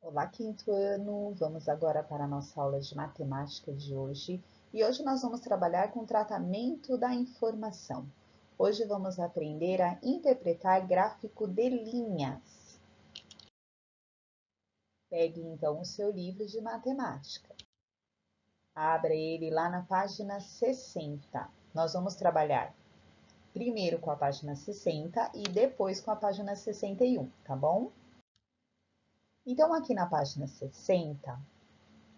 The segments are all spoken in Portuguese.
Olá, quinto ano! Vamos agora para a nossa aula de matemática de hoje. E hoje nós vamos trabalhar com o tratamento da informação. Hoje vamos aprender a interpretar gráfico de linhas. Pegue então o seu livro de matemática. Abra ele lá na página 60. Nós vamos trabalhar primeiro com a página 60 e depois com a página 61, tá bom? Então, aqui na página 60,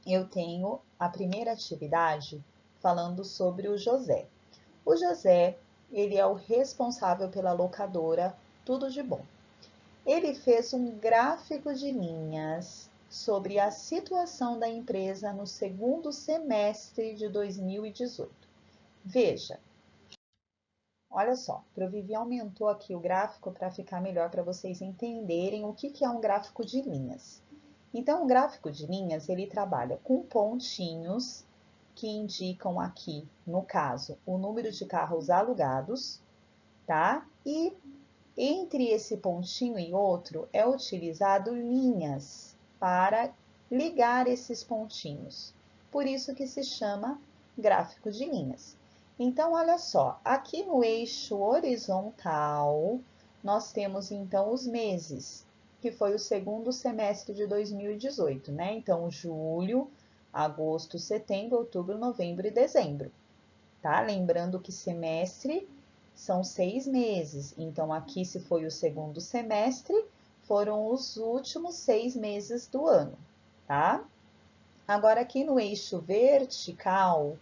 eu tenho a primeira atividade falando sobre o José. O José, ele é o responsável pela locadora Tudo de Bom. Ele fez um gráfico de linhas sobre a situação da empresa no segundo semestre de 2018. Veja, olha só, Provivi aumentou aqui o gráfico para ficar melhor para vocês entenderem o que é um gráfico de linhas. Então, o gráfico de linhas, ele trabalha com pontinhos que indicam aqui, no caso, o número de carros alugados, tá? E entre esse pontinho e outro é utilizado linhas para ligar esses pontinhos. Por isso que se chama gráfico de linhas. Então, olha só, aqui no eixo horizontal, nós temos então os meses, que foi o segundo semestre de 2018, né? Então, julho, agosto, setembro, outubro, novembro e dezembro, tá? Lembrando que semestre são 6 meses, então aqui, se foi o segundo semestre, foram os últimos 6 meses do ano, tá? Agora, aqui no eixo vertical,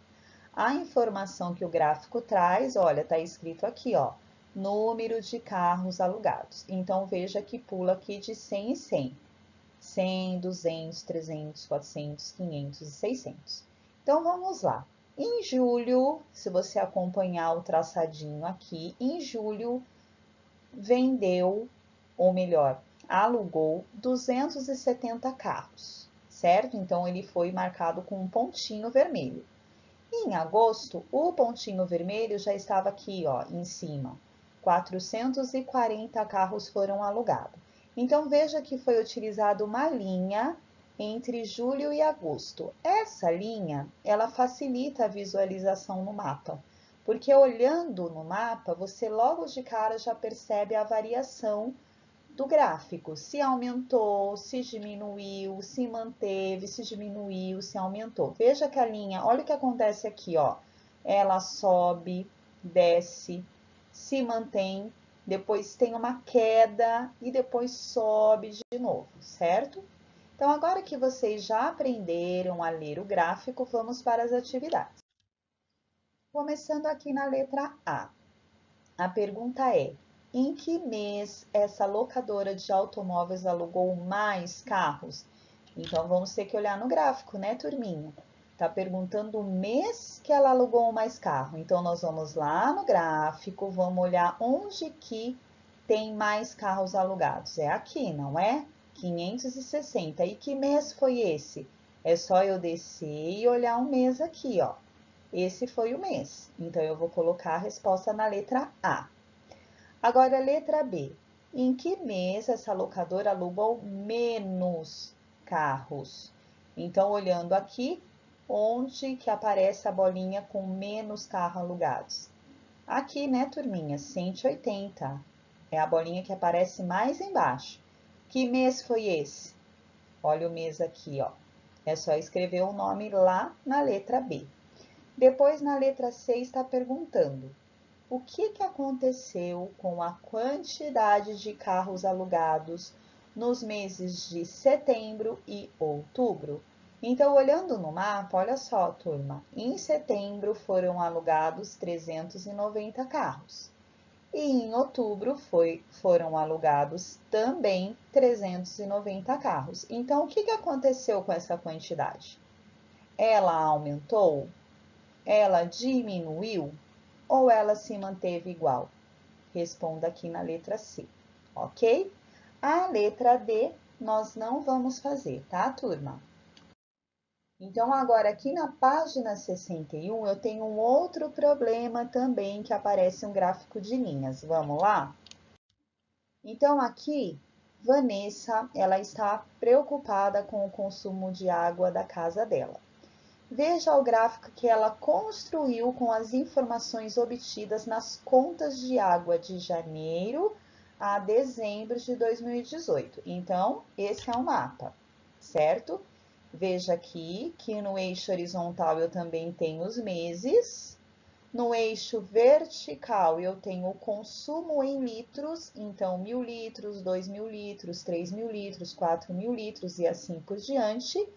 a informação que o gráfico traz, olha, tá escrito aqui, ó, número de carros alugados. Então, veja que pula aqui de 100 em 100. 100, 200, 300, 400, 500 e 600. Então, vamos lá. Em julho, se você acompanhar o traçadinho aqui, em julho vendeu, ou melhor, alugou 270 carros, certo? Então, ele foi marcado com um pontinho vermelho. Em agosto, o pontinho vermelho já estava aqui, ó, em cima. 440 carros foram alugados. Então, veja que foi utilizada uma linha entre julho e agosto. Essa linha, ela facilita a visualização no mapa, porque olhando no mapa, você logo de cara já percebe a variação do gráfico, se aumentou, se diminuiu, se manteve, se diminuiu, se aumentou. Veja que a linha, olha o que acontece aqui, ó. Ela sobe, desce, se mantém, depois tem uma queda e depois sobe de novo, certo? Então, agora que vocês já aprenderam a ler o gráfico, vamos para as atividades. Começando aqui na letra A. A pergunta é: em que mês essa locadora de automóveis alugou mais carros? Então, vamos ter que olhar no gráfico, né, turminha? Tá perguntando o mês que ela alugou mais carro. Então, nós vamos lá no gráfico, vamos olhar onde que tem mais carros alugados. É aqui, não é? 560. E que mês foi esse? É só eu descer e olhar um mês aqui, ó. Esse foi o mês. Então, eu vou colocar a resposta na letra A. Agora, a letra B. Em que mês essa locadora alugou menos carros? Então, olhando aqui, onde que aparece a bolinha com menos carros alugados? Aqui, né, turminha? 180. É a bolinha que aparece mais embaixo. Que mês foi esse? Olha o mês aqui, ó. É só escrever o nome lá na letra B. Depois, na letra C, está perguntando: o que aconteceu com a quantidade de carros alugados nos meses de setembro e outubro? Então, olhando no mapa, olha só, turma, em setembro foram alugados 390 carros. E em outubro foram alugados também 390 carros. Então, o que aconteceu com essa quantidade? Ela aumentou? Ela diminuiu? Ou ela se manteve igual? Responda aqui na letra C, ok? A letra D nós não vamos fazer, tá, turma? Então, agora aqui na página 61, eu tenho um outro problema também que aparece um gráfico de linhas. Vamos lá? Então, aqui Vanessa, ela está preocupada com o consumo de água da casa dela. Veja o gráfico que ela construiu com as informações obtidas nas contas de água de janeiro a dezembro de 2018. Então, esse é o mapa, certo? Veja aqui que no eixo horizontal eu também tenho os meses. No eixo vertical eu tenho o consumo em litros, então 1.000 litros, 2.000 litros, 3.000 litros, 4.000 litros e assim por diante.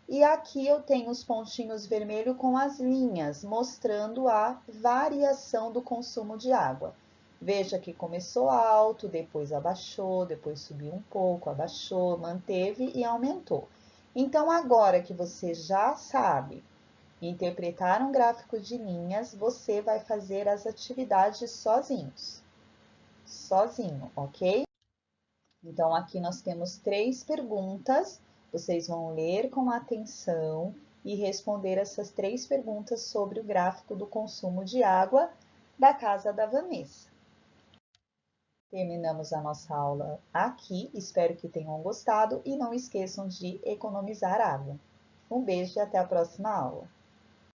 E aqui eu tenho os pontinhos vermelhos com as linhas, mostrando a variação do consumo de água. Veja que começou alto, depois abaixou, depois subiu um pouco, abaixou, manteve e aumentou. Então, agora que você já sabe interpretar um gráfico de linhas, você vai fazer as atividades sozinho, ok? Então, aqui nós temos 3 perguntas. Vocês vão ler com atenção e responder essas 3 perguntas sobre o gráfico do consumo de água da casa da Vanessa. Terminamos a nossa aula aqui. Espero que tenham gostado e não esqueçam de economizar água. Um beijo e até a próxima aula.